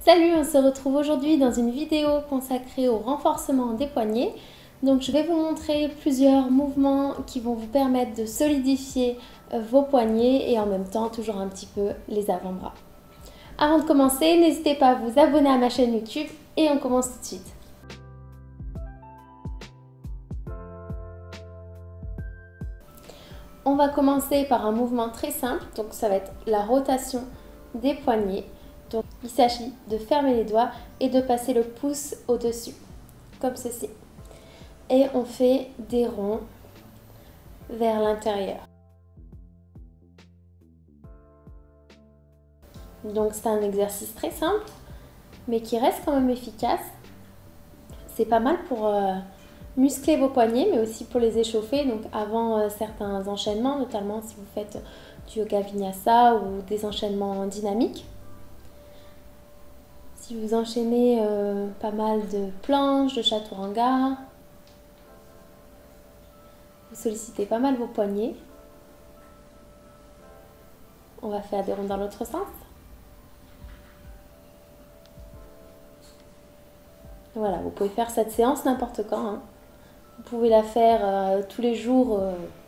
Salut, on se retrouve aujourd'hui dans une vidéo consacrée au renforcement des poignets. Donc je vais vous montrer plusieurs mouvements qui vont vous permettre de solidifier vos poignets et en même temps toujours un petit peu les avant-bras. Avant de commencer, n'hésitez pas à vous abonner à ma chaîne YouTube et on commence tout de suite. On va commencer par un mouvement très simple, donc ça va être la rotation des poignets. Donc il s'agit de fermer les doigts et de passer le pouce au-dessus, comme ceci. Et on fait des ronds vers l'intérieur. Donc c'est un exercice très simple, mais qui reste quand même efficace. C'est pas mal pour muscler vos poignets, mais aussi pour les échauffer. Donc avant certains enchaînements, notamment si vous faites du yoga vinyasa ou des enchaînements dynamiques. Si vous enchaînez pas mal de planches, de chaturanga, vous sollicitez pas mal vos poignets. On va faire des ronds dans l'autre sens. Voilà, vous pouvez faire cette séance n'importe quand. Hein. Vous pouvez la faire tous les jours,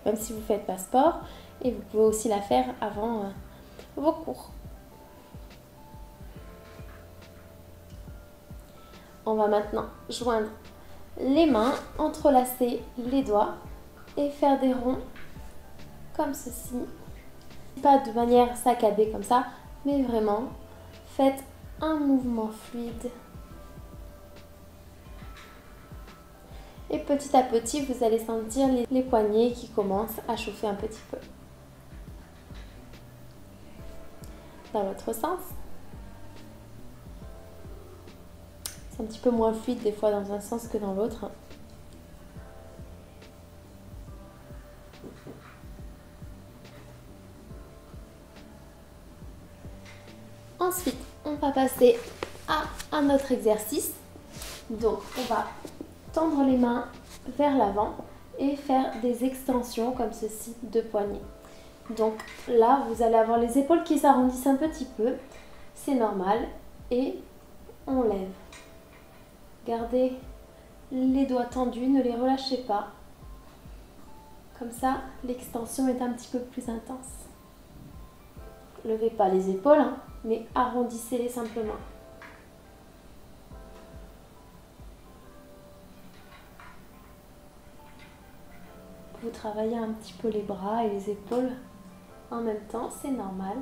même si vous ne faites pas sport. Et vous pouvez aussi la faire avant vos cours. On va maintenant joindre les mains, entrelacer les doigts et faire des ronds comme ceci. Pas de manière saccadée comme ça, mais vraiment faites un mouvement fluide. Et petit à petit, vous allez sentir les poignets qui commencent à chauffer un petit peu. Dans l'autre sens. C'est un petit peu moins fluide des fois dans un sens que dans l'autre. Ensuite, on va passer à un autre exercice. Donc, on va tendre les mains vers l'avant et faire des extensions comme ceci de poignets. Donc là, vous allez avoir les épaules qui s'arrondissent un petit peu. C'est normal. Et on lève. Gardez les doigts tendus, ne les relâchez pas. Comme ça, l'extension est un petit peu plus intense. Levez pas les épaules, hein, mais arrondissez-les simplement. Vous travaillez un petit peu les bras et les épaules en même temps, c'est normal.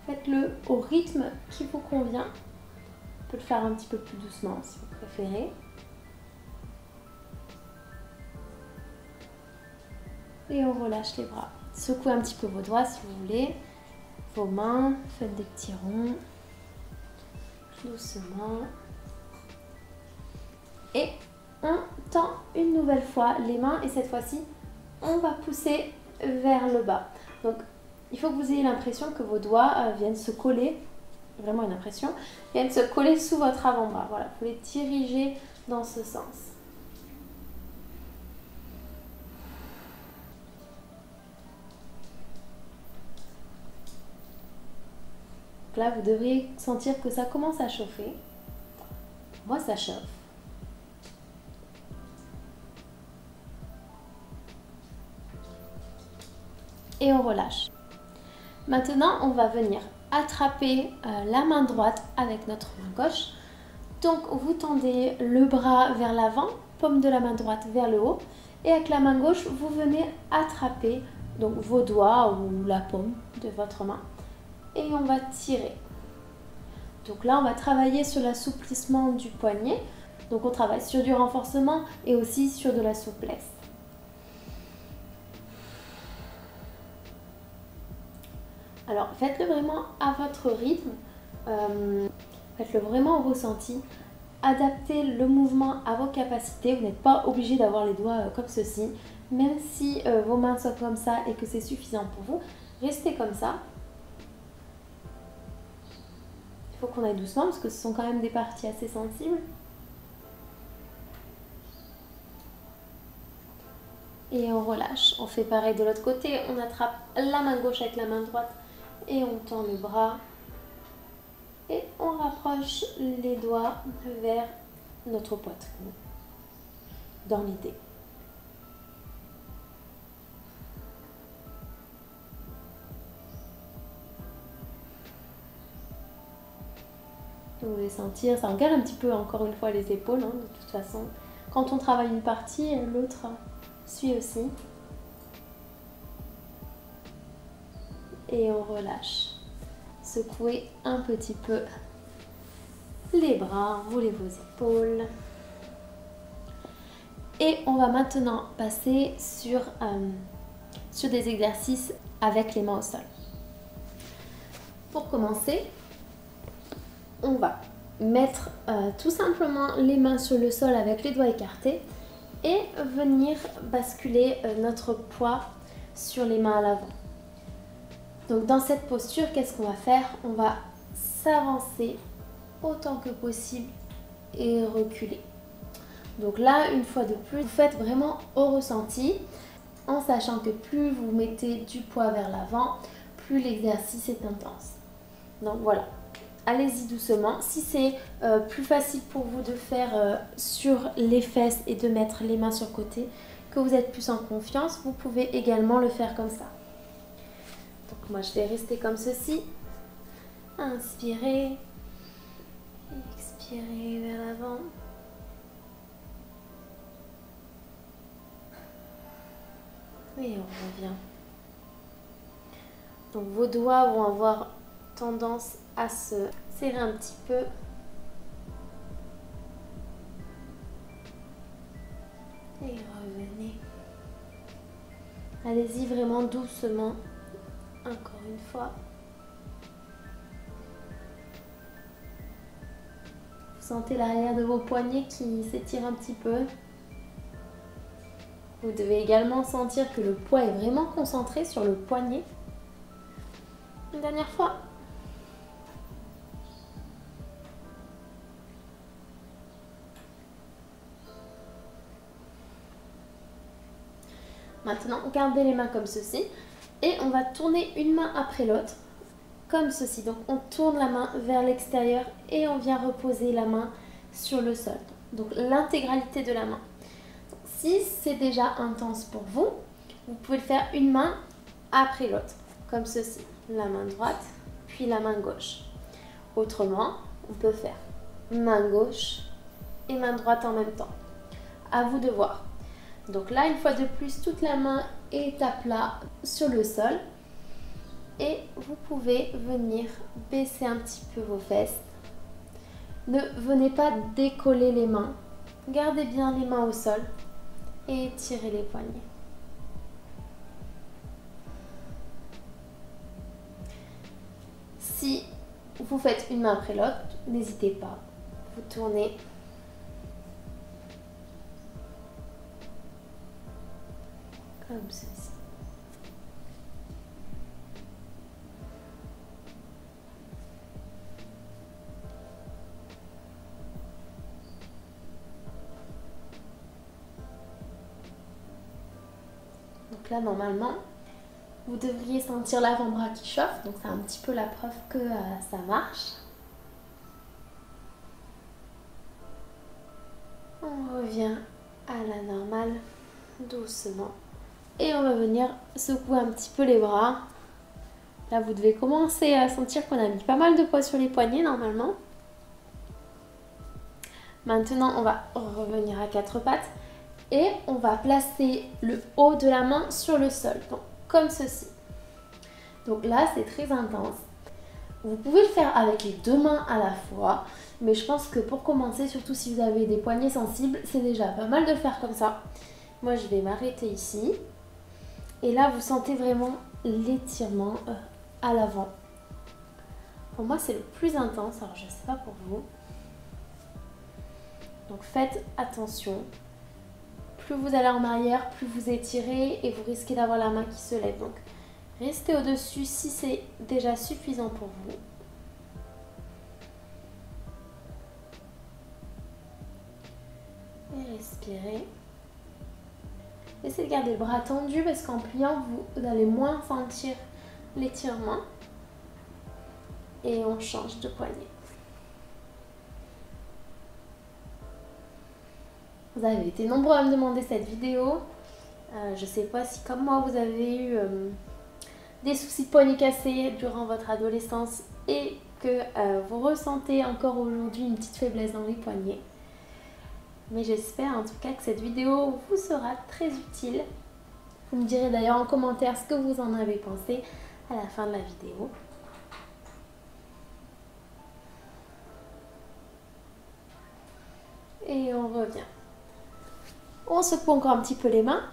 Faites-le au rythme qui vous convient. On peut le faire un petit peu plus doucement si vous préférez. Et on relâche les bras. Secouez un petit peu vos doigts si vous voulez. Vos mains, faites des petits ronds. Doucement. Et on tend une nouvelle fois les mains et cette fois-ci, on va pousser vers le bas. Donc, il faut que vous ayez l'impression que vos doigts viennent se coller, vraiment une impression, viennent se coller sous votre avant-bras. Voilà, vous les dirigez dans ce sens. Donc là, vous devriez sentir que ça commence à chauffer. Moi, ça chauffe. Et on relâche. Maintenant, on va venir attraper la main droite avec notre main gauche. Donc, vous tendez le bras vers l'avant, paume de la main droite vers le haut. Et avec la main gauche, vous venez attraper donc, vos doigts ou la paume de votre main. Et on va tirer. Donc là, on va travailler sur l'assouplissement du poignet. Donc, on travaille sur du renforcement et aussi sur de la souplesse. Alors, faites-le vraiment à votre rythme, faites-le vraiment au ressenti, adaptez le mouvement à vos capacités, vous n'êtes pas obligé d'avoir les doigts comme ceci, même si vos mains sont comme ça et que c'est suffisant pour vous, restez comme ça. Il faut qu'on aille doucement parce que ce sont quand même des parties assez sensibles. et on relâche. On fait pareil de l'autre côté, on attrape la main gauche avec la main droite et on tend le bras. Et on rapproche les doigts vers notre poitrine, dans l'idée. Vous pouvez sentir, ça regarde un petit peu encore une fois les épaules, hein, de toute façon. Quand on travaille une partie, l'autre suit aussi. Et on relâche. Secouez un petit peu les bras, roulez vos épaules. Et on va maintenant passer sur des exercices avec les mains au sol. Pour commencer, on va mettre tout simplement les mains sur le sol avec les doigts écartés et venir basculer notre poids sur les mains à l'avant. Donc dans cette posture, qu'est-ce qu'on va faire? On va s'avancer autant que possible et reculer. Donc là, une fois de plus, vous faites vraiment au ressenti, en sachant que plus vous mettez du poids vers l'avant, plus l'exercice est intense. Donc voilà, allez-y doucement. Si c'est plus facile pour vous de faire sur les fesses et de mettre les mains sur le côté, que vous êtes plus en confiance, vous pouvez également le faire comme ça. Donc moi je vais rester comme ceci. Inspirez, expirez vers l'avant. Et on revient. Donc vos doigts vont avoir tendance à se serrer un petit peu. Et revenez. Allez-y vraiment doucement. Encore une fois. Vous sentez l'arrière de vos poignets qui s'étire un petit peu. Vous devez également sentir que le poids est vraiment concentré sur le poignet. Une dernière fois. Maintenant, gardez les mains comme ceci et on va tourner une main après l'autre, comme ceci. Donc on tourne la main vers l'extérieur et on vient reposer la main sur le sol. Donc l'intégralité de la main. Si c'est déjà intense pour vous, vous pouvez le faire une main après l'autre, comme ceci. La main droite, puis la main gauche. Autrement, on peut faire main gauche et main droite en même temps. À vous de voir. Donc là, une fois de plus, toute la main est à plat sur le sol. Et vous pouvez venir baisser un petit peu vos fesses. Ne venez pas décoller les mains. Gardez bien les mains au sol. Et tirez les poignets. Si vous faites une main après l'autre, n'hésitez pas. Vous tournez. Comme ceci. Donc là, normalement, vous devriez sentir l'avant-bras qui chauffe. Donc c'est un petit peu la preuve que ça marche. On revient à la normale, doucement. Et on va venir secouer un petit peu les bras. Là, vous devez commencer à sentir qu'on a mis pas mal de poids sur les poignets, normalement. Maintenant, on va revenir à quatre pattes. Et on va placer le haut de la main sur le sol, donc comme ceci. Donc là, c'est très intense. Vous pouvez le faire avec les deux mains à la fois, mais je pense que pour commencer, surtout si vous avez des poignets sensibles, c'est déjà pas mal de faire comme ça. Moi, je vais m'arrêter ici. Et là, vous sentez vraiment l'étirement à l'avant. Pour moi, c'est le plus intense, alors je ne sais pas pour vous. Donc faites attention. Plus vous allez en arrière, plus vous étirez et vous risquez d'avoir la main qui se lève. Donc, restez au-dessus si c'est déjà suffisant pour vous. Et respirez. Essayez de garder le bras tendu parce qu'en pliant, vous allez moins sentir l'étirement. Et on change de poignet. Vous avez été nombreux à me demander cette vidéo. Je ne sais pas si comme moi vous avez eu des soucis de poignet cassé durant votre adolescence et que vous ressentez encore aujourd'hui une petite faiblesse dans les poignets. Mais j'espère en tout cas que cette vidéo vous sera très utile. Vous me direz d'ailleurs en commentaire ce que vous en avez pensé à la fin de la vidéo. Et on revient. On secoue encore un petit peu les mains.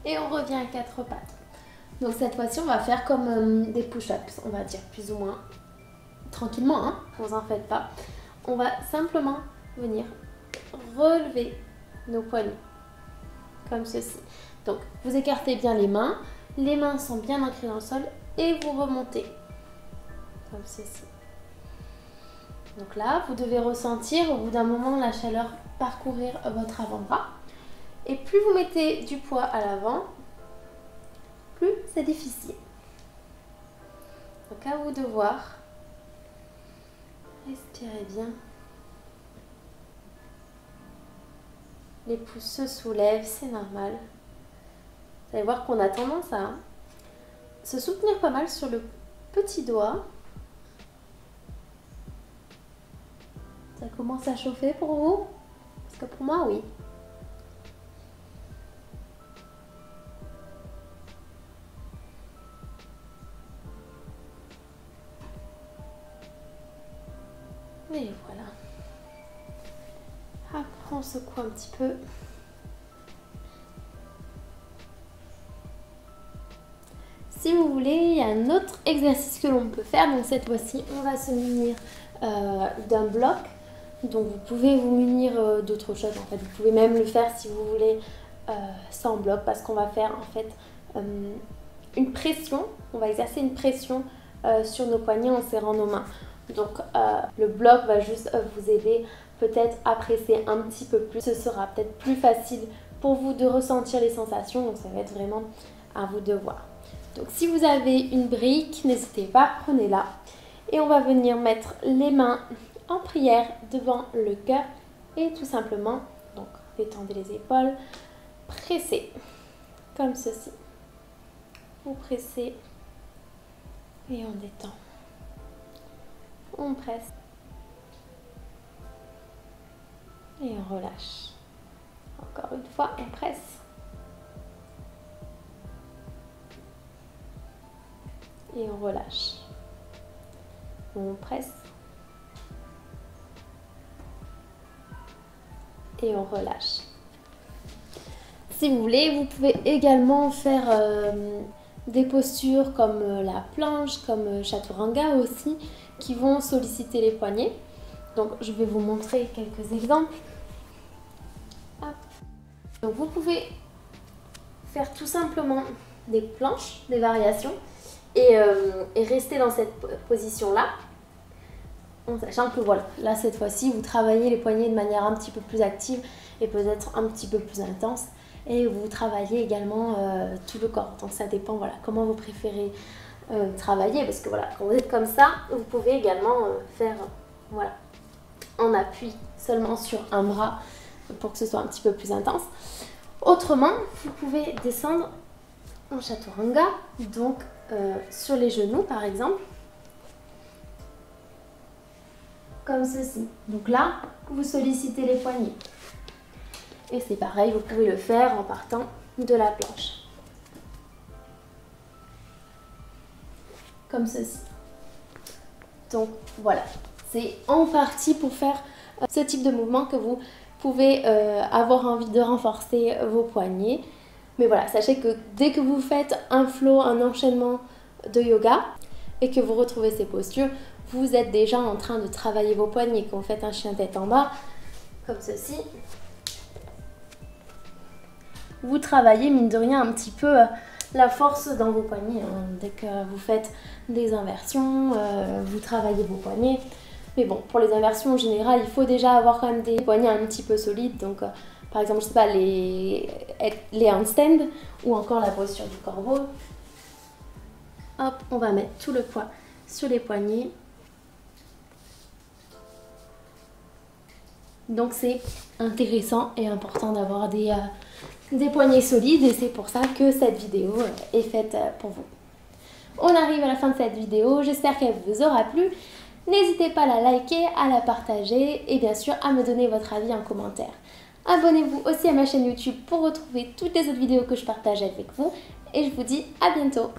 Et on revient à 4 pattes. Donc cette fois-ci, on va faire comme des push-ups, on va dire plus ou moins. Tranquillement, hein, ne vous en faites pas. On va simplement venir relever nos poignets. Comme ceci. Donc vous écartez bien les mains sont bien ancrées dans le sol et vous remontez. Comme ceci. Donc là, vous devez ressentir au bout d'un moment la chaleur parcourir votre avant-bras. Et plus vous mettez du poids à l'avant, plus c'est difficile. Donc à vous de voir. Respirez bien. Les pouces se soulèvent, c'est normal. Vous allez voir qu'on a tendance à se soutenir pas mal sur le petit doigt. Ça commence à chauffer pour vous? Parce que pour moi, oui. Et voilà. Après, on secoue un petit peu. Si vous voulez, il y a un autre exercice que l'on peut faire. Donc cette fois-ci, on va se munir d'un bloc. Donc vous pouvez vous munir d'autres choses. En fait, vous pouvez même le faire si vous voulez sans bloc, parce qu'on va faire en fait une pression. On va exercer une pression sur nos poignets en serrant nos mains. Donc le bloc va juste vous aider peut-être à presser un petit peu plus. Ce sera peut-être plus facile pour vous de ressentir les sensations. Donc ça va être vraiment à vous de voir. Donc si vous avez une brique, n'hésitez pas, prenez-la. Et on va venir mettre les mains en prière devant le cœur et tout simplement, donc détendez les épaules, pressez comme ceci. Vous pressez et on détend. On presse et on relâche. Encore une fois, on presse et on relâche. On presse et on relâche. Si vous voulez, vous pouvez également faire des postures comme la planche, comme chaturanga aussi, qui vont solliciter les poignets. Donc je vais vous montrer quelques exemples. Hop. Donc vous pouvez faire tout simplement des planches, des variations, et rester dans cette position-là. En sachant que voilà, là cette fois-ci, vous travaillez les poignets de manière un petit peu plus active et peut-être un petit peu plus intense. Et vous travaillez également tout le corps. Donc ça dépend voilà, comment vous préférez travailler. Parce que voilà, quand vous êtes comme ça, vous pouvez également faire voilà, en appui seulement sur un bras pour que ce soit un petit peu plus intense. Autrement, vous pouvez descendre en chaturanga, donc sur les genoux par exemple. Comme ceci. Donc là, vous sollicitez les poignets. Et c'est pareil, vous pouvez le faire en partant de la planche. Comme ceci. Donc voilà, c'est en partie pour faire ce type de mouvement que vous pouvez avoir envie de renforcer vos poignets. Mais voilà, sachez que dès que vous faites un flow, un enchaînement de yoga et que vous retrouvez ces postures, vous êtes déjà en train de travailler vos poignets. Quand vous faites un chien tête en bas, comme ceci, vous travaillez mine de rien un petit peu la force dans vos poignets. Hein. Dès que vous faites des inversions, vous travaillez vos poignets. Mais bon, pour les inversions en général, il faut déjà avoir quand même des poignets un petit peu solides. Donc par exemple, je sais pas, les handstands ou encore la posture du corbeau. Hop, on va mettre tout le poids sur les poignets. Donc c'est intéressant et important d'avoir des poignets solides et c'est pour ça que cette vidéo est faite pour vous. On arrive à la fin de cette vidéo, j'espère qu'elle vous aura plu. N'hésitez pas à la liker, à la partager et bien sûr à me donner votre avis en commentaire. Abonnez-vous aussi à ma chaîne YouTube pour retrouver toutes les autres vidéos que je partage avec vous et je vous dis à bientôt.